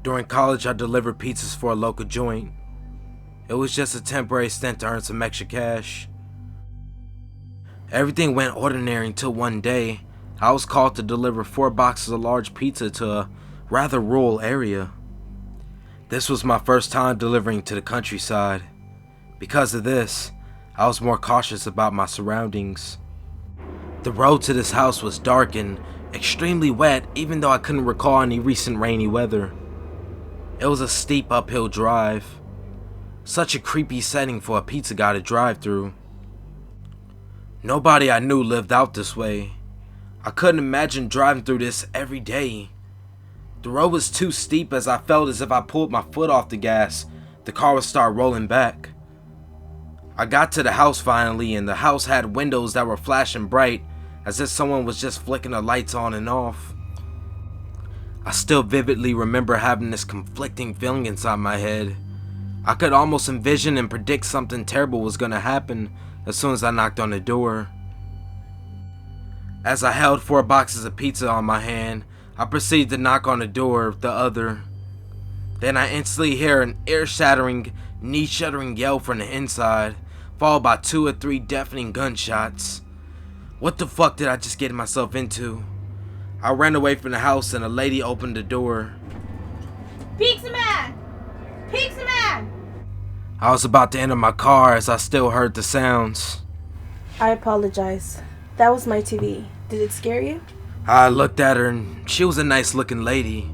During college, I delivered pizzas for a local joint. It was just a temporary stint to earn some extra cash. Everything went ordinary until one day, I was called to deliver 4 boxes of large pizza to a rather rural area. This was my first time delivering to the countryside. Because of this, I was more cautious about my surroundings. The road to this house was dark and extremely wet, even though I couldn't recall any recent rainy weather. It was a steep uphill drive. Such a creepy setting for a pizza guy to drive through. Nobody I knew lived out this way. I couldn't imagine driving through this every day. The road was too steep, as I felt as if I pulled my foot off the gas, the car would start rolling back. I got to the house finally, and the house had windows that were flashing bright, as if someone was just flicking the lights on and off. I still vividly remember having this conflicting feeling inside my head. I could almost envision and predict something terrible was going to happen as soon as I knocked on the door. As I held 4 boxes of pizza on my hand, I proceeded to knock on the door of the other. Then I instantly hear an ear-shattering, knee-shuddering yell from the inside, followed by 2 or 3 deafening gunshots. What the fuck did I just get myself into? I ran away from the house and a lady opened the door. Pizza man! Pizza man! I was about to enter my car as I still heard the sounds. I apologize. That was my TV. Did it scare you? I looked at her and she was a nice looking lady.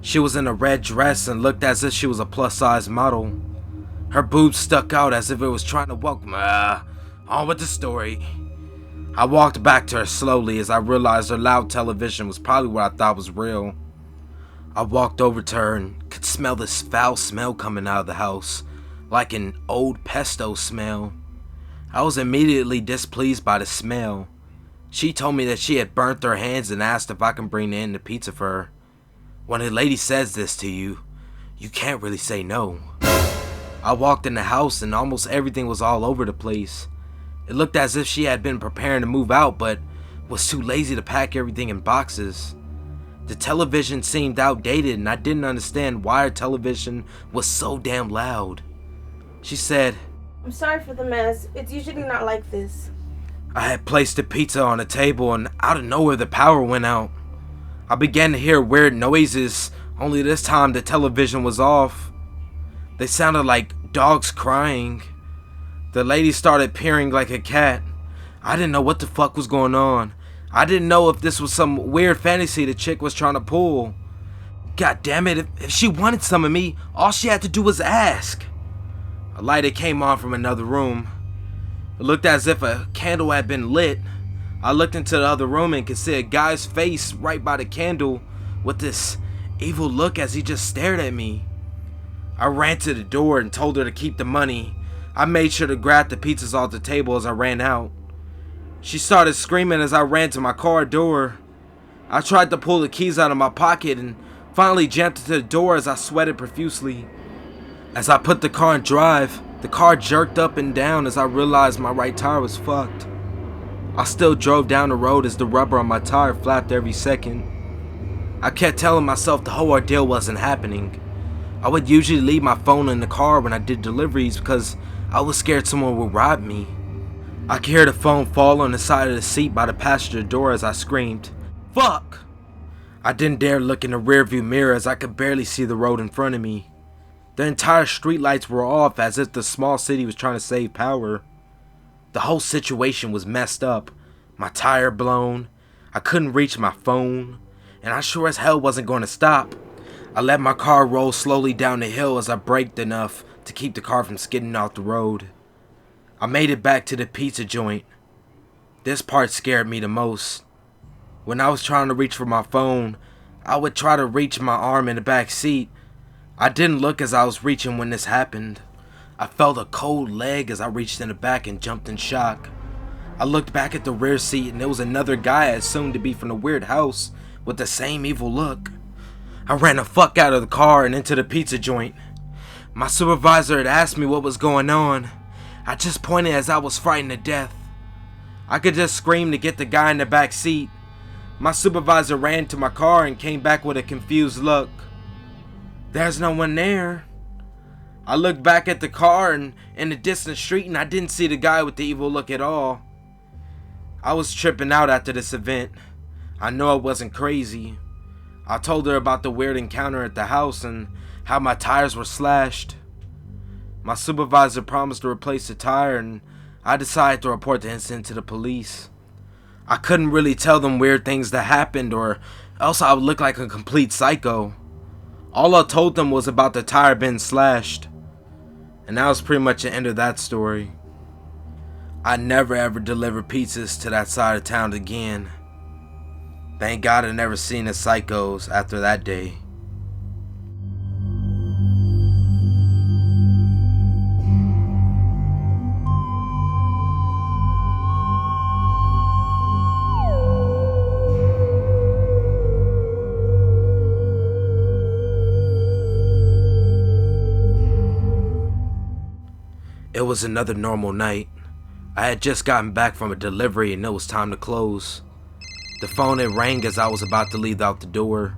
She was in a red dress and looked as if she was a plus size model. Her boobs stuck out as if it was trying to welcome me. On with the story. I walked back to her slowly as I realized her loud television was probably what I thought was real. I walked over to her and could smell this foul smell coming out of the house, like an old pesto smell. I was immediately displeased by the smell. She told me that she had burnt her hands and asked if I can bring in the pizza for her. When a lady says this to you, you can't really say no. I walked in the house and almost everything was all over the place. It looked as if she had been preparing to move out but was too lazy to pack everything in boxes. The television seemed outdated and I didn't understand why her television was so damn loud. She said, I'm sorry for the mess. It's usually not like this. I had placed the pizza on a table and out of nowhere the power went out. I began to hear weird noises, only this time the television was off. They sounded like dogs crying. The lady started purring like a cat. I didn't know what the fuck was going on. I didn't know if this was some weird fantasy the chick was trying to pull. God damn it, if she wanted some of me, all she had to do was ask. A lighter came on from another room. It looked as if a candle had been lit. I looked into the other room and could see a guy's face right by the candle with this evil look as he just stared at me. I ran to the door and told her to keep the money. I made sure to grab the pizzas off the table as I ran out. She started screaming as I ran to my car door. I tried to pull the keys out of my pocket and finally jammed into the door as I sweated profusely. As I put the car in drive, the car jerked up and down as I realized my right tire was fucked. I still drove down the road as the rubber on my tire flapped every second. I kept telling myself the whole ordeal wasn't happening. I would usually leave my phone in the car when I did deliveries because I was scared someone would rob me. I could hear the phone fall on the side of the seat by the passenger door as I screamed, "Fuck!" I didn't dare look in the rearview mirror as I could barely see the road in front of me. The entire streetlights were off as if the small city was trying to save power. The whole situation was messed up. My tire blown, I couldn't reach my phone, and I sure as hell wasn't going to stop. I let my car roll slowly down the hill as I braked enough to keep the car from skidding off the road. I made it back to the pizza joint. This part scared me the most. When I was trying to reach for my phone, I would try to reach my arm in the back seat. I didn't look as I was reaching when this happened. I felt a cold leg as I reached in the back and jumped in shock. I looked back at the rear seat and there was another guy I assumed to be from the weird house with the same evil look. I ran the fuck out of the car and into the pizza joint. My supervisor had asked me what was going on. I just pointed as I was frightened to death. I could just scream to get the guy in the back seat. My supervisor ran to my car and came back with a confused look. There's no one there. I looked back at the car and in the distant street, and I didn't see the guy with the evil look at all. I was tripping out after this event. I know I wasn't crazy. I told her about the weird encounter at the house and how my tires were slashed. My supervisor promised to replace the tire, and I decided to report the incident to the police. I couldn't really tell them weird things that happened, or else I would look like a complete psycho. All I told them was about the tire being slashed. And that was pretty much the end of that story. I never ever delivered pizzas to that side of town again. Thank God I never seen the psychos after that day. It was another normal night. I had just gotten back from a delivery and it was time to close. The phone had rang as I was about to leave out the door.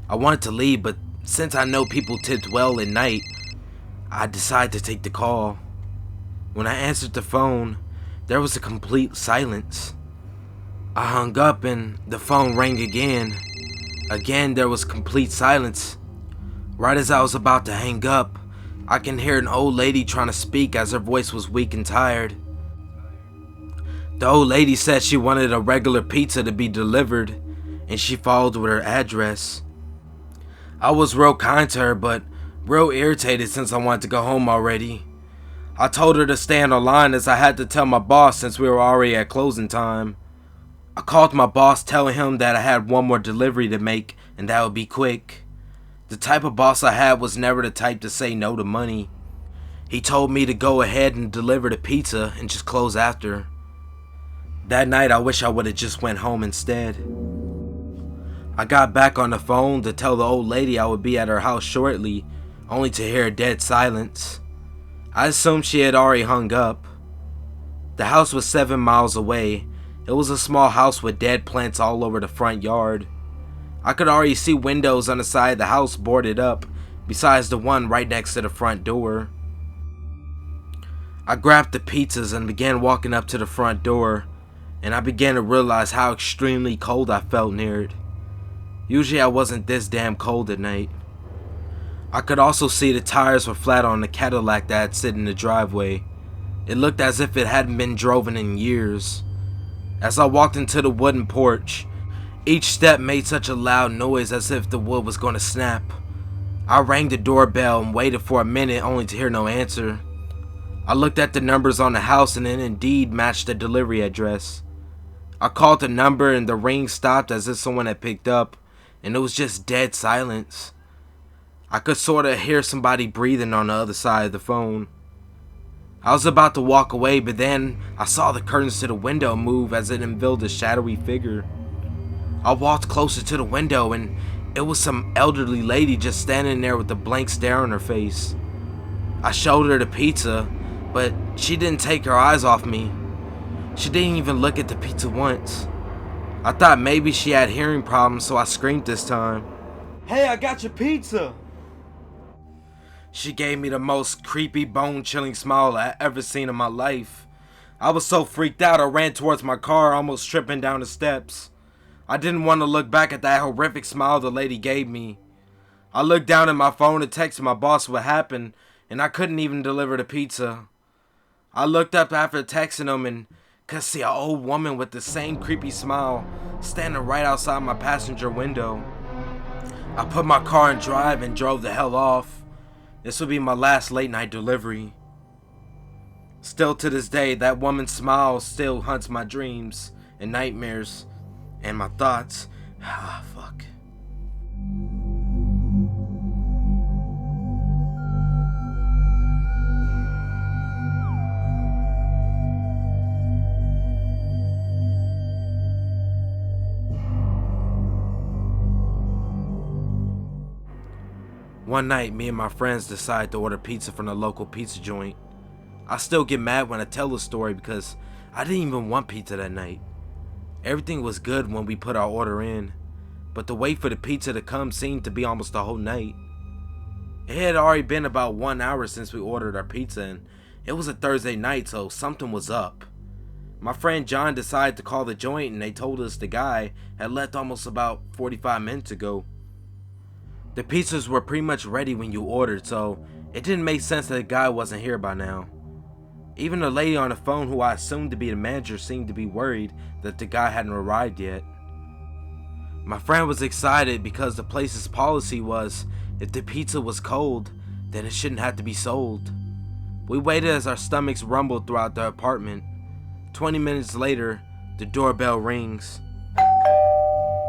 I wanted to leave, but since I know people tipped well at night, I decided to take the call. When I answered the phone, there was a complete silence. I hung up and the phone rang again. Again, there was complete silence. Right as I was about to hang up, I can hear an old lady trying to speak as her voice was weak and tired. The old lady said she wanted a regular pizza to be delivered, and she followed with her address. I was real kind to her, but real irritated since I wanted to go home already. I told her to stay on the line as I had to tell my boss since we were already at closing time. I called my boss telling him that I had one more delivery to make and that would be quick. The type of boss I had was never the type to say no to money. He told me to go ahead and deliver the pizza and just close after. That night I wish I would have just went home instead. I got back on the phone to tell the old lady I would be at her house shortly, only to hear a dead silence. I assumed she had already hung up. The house was 7 miles away. It was a small house with dead plants all over the front yard. I could already see windows on the side of the house boarded up, besides the one right next to the front door. I grabbed the pizzas and began walking up to the front door, and I began to realize how extremely cold I felt near it. Usually I wasn't this damn cold at night. I could also see the tires were flat on the Cadillac that had sit in the driveway. It looked as if it hadn't been driven in years. As I walked into the wooden porch, each step made such a loud noise as if the wood was going to snap. I rang the doorbell and waited for a minute only to hear no answer. I looked at the numbers on the house and it indeed matched the delivery address. I called the number and the ring stopped as if someone had picked up, and it was just dead silence. I could sort of hear somebody breathing on the other side of the phone. I was about to walk away, but then I saw the curtains to the window move as it unveiled a shadowy figure. I walked closer to the window and it was some elderly lady just standing there with a blank stare on her face. I showed her the pizza, but she didn't take her eyes off me. She didn't even look at the pizza once. I thought maybe she had hearing problems, so I screamed this time. "Hey, I got your pizza!" She gave me the most creepy, bone-chilling smile I ever seen in my life. I was so freaked out I ran towards my car, almost tripping down the steps. I didn't want to look back at that horrific smile the lady gave me. I looked down at my phone and texted my boss what happened, and I couldn't even deliver the pizza. I looked up after texting him and could see an old woman with the same creepy smile standing right outside my passenger window. I put my car in drive and drove the hell off. This would be my last late night delivery. Still to this day, that woman's smile still haunts my dreams and nightmares and my thoughts. Fuck. One night, me and my friends decided to order pizza from the local pizza joint. I still get mad when I tell the story because I didn't even want pizza that night. Everything was good when we put our order in, but the wait for the pizza to come seemed to be almost the whole night. It had already been about 1 hour since we ordered our pizza, and it was a Thursday night, so something was up. My friend John decided to call the joint, and they told us the guy had left almost about 45 minutes ago. The pizzas were pretty much ready when you ordered, so it didn't make sense that the guy wasn't here by now. Even the lady on the phone, who I assumed to be the manager, seemed to be worried that the guy hadn't arrived yet. My friend was excited because the place's policy was, if the pizza was cold, then it shouldn't have to be sold. We waited as our stomachs rumbled throughout the apartment. 20 minutes later, the doorbell rings.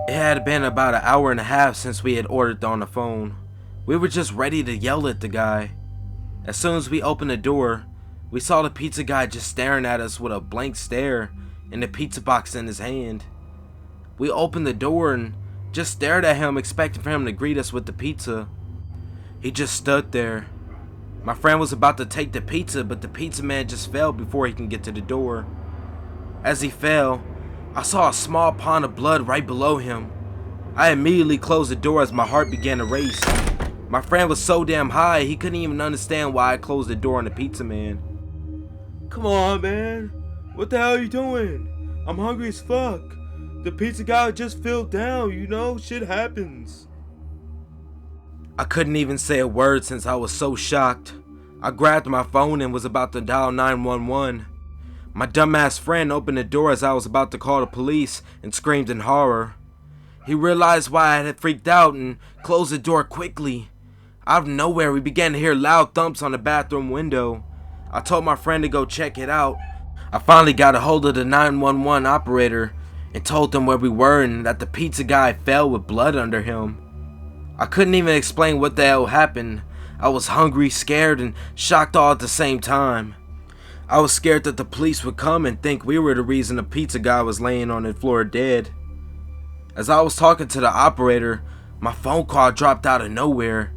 It had been about an hour and a half since we had ordered on the phone. We were just ready to yell at the guy. As soon as we opened the door, we saw the pizza guy just staring at us with a blank stare and the pizza box in his hand. We opened the door and just stared at him, expecting for him to greet us with the pizza. He just stood there. My friend was about to take the pizza, but the pizza man just fell before he can get to the door. As he fell, I saw a small pond of blood right below him. I immediately closed the door as my heart began to race. My friend was so damn high, he couldn't even understand why I closed the door on the pizza man. Come on, man. What the hell are you doing? I'm hungry as fuck. The pizza guy just fell down, you know? Shit happens. I couldn't even say a word since I was so shocked. I grabbed my phone and was about to dial 911. My dumbass friend opened the door as I was about to call the police and screamed in horror. He realized why I had freaked out and closed the door quickly. Out of nowhere, we began to hear loud thumps on the bathroom window. I told my friend to go check it out. I finally got a hold of the 911 operator and told them where we were and that the pizza guy fell with blood under him. I couldn't even explain what the hell happened. I was hungry, scared, and shocked all at the same time. I was scared that the police would come and think we were the reason the pizza guy was laying on the floor dead. As I was talking to the operator, my phone call dropped out of nowhere.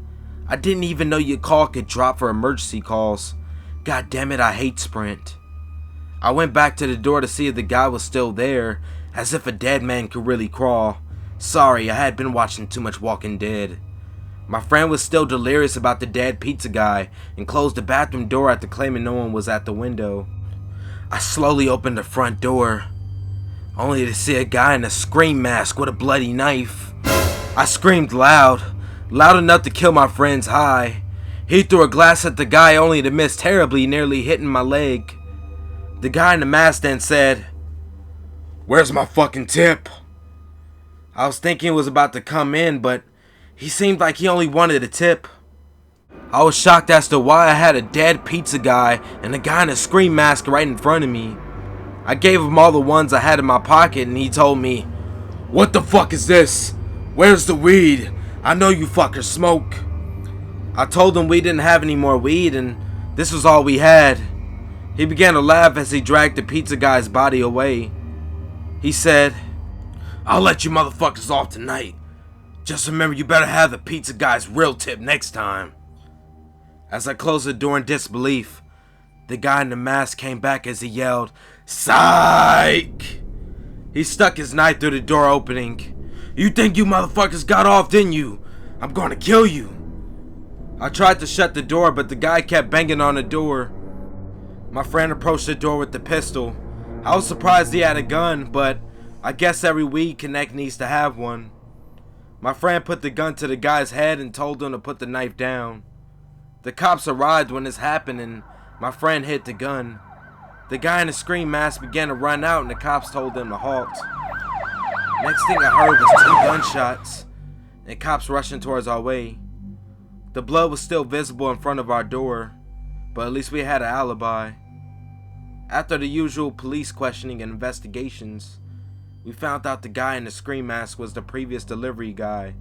I didn't even know your call could drop for emergency calls. God damn it, I hate Sprint. I went back to the door to see if the guy was still there, as if a dead man could really crawl. Sorry, I had been watching too much Walking Dead. My friend was still delirious about the dead pizza guy and closed the bathroom door after claiming no one was at the window. I slowly opened the front door, only to see a guy in a scream mask with a bloody knife. I screamed loud enough to kill my friend's high. He threw a glass at the guy only to miss terribly, nearly hitting my leg. The guy in the mask then said, "Where's my fucking tip?" I was thinking it was about to come in, but he seemed like he only wanted a tip. I was shocked as to why I had a dead pizza guy and a guy in a scream mask right in front of me. I gave him all the ones I had in my pocket and he told me, "What the fuck is this? Where's the weed? I know you fuckers smoke." I told him we didn't have any more weed and this was all we had. He began to laugh as he dragged the pizza guy's body away. He said, "I'll let you motherfuckers off tonight. Just remember you better have the pizza guy's real tip next time." As I closed the door in disbelief, the guy in the mask came back as he yelled, "Psych!" He stuck his knife through the door opening. "You think you motherfuckers got off, didn't you? I'm gonna kill you." I tried to shut the door, but the guy kept banging on the door. My friend approached the door with the pistol. I was surprised he had a gun, but I guess every weed connect needs to have one. My friend put the gun to the guy's head and told him to put the knife down. The cops arrived when this happened and my friend hit the gun. The guy in the scream mask began to run out and the cops told them to halt. Next thing I heard was 2 gunshots and cops rushing towards our way. The blood was still visible in front of our door, but at least we had an alibi. After the usual police questioning and investigations, we found out the guy in the scream mask was the previous delivery guy,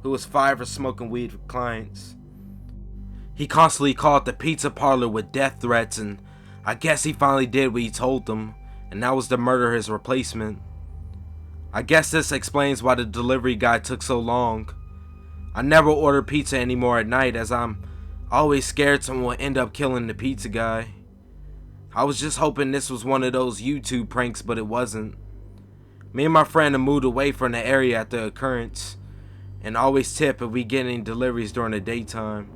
who was fired for smoking weed with clients. He constantly called the pizza parlor with death threats, and I guess he finally did what he told them, and that was to murder his replacement. I guess this explains why the delivery guy took so long. I never order pizza anymore at night, as I'm always scared someone will end up killing the pizza guy. I was just hoping this was one of those YouTube pranks, but it wasn't. Me and my friend have moved away from the area at the occurrence, and always tip if we get any deliveries during the daytime.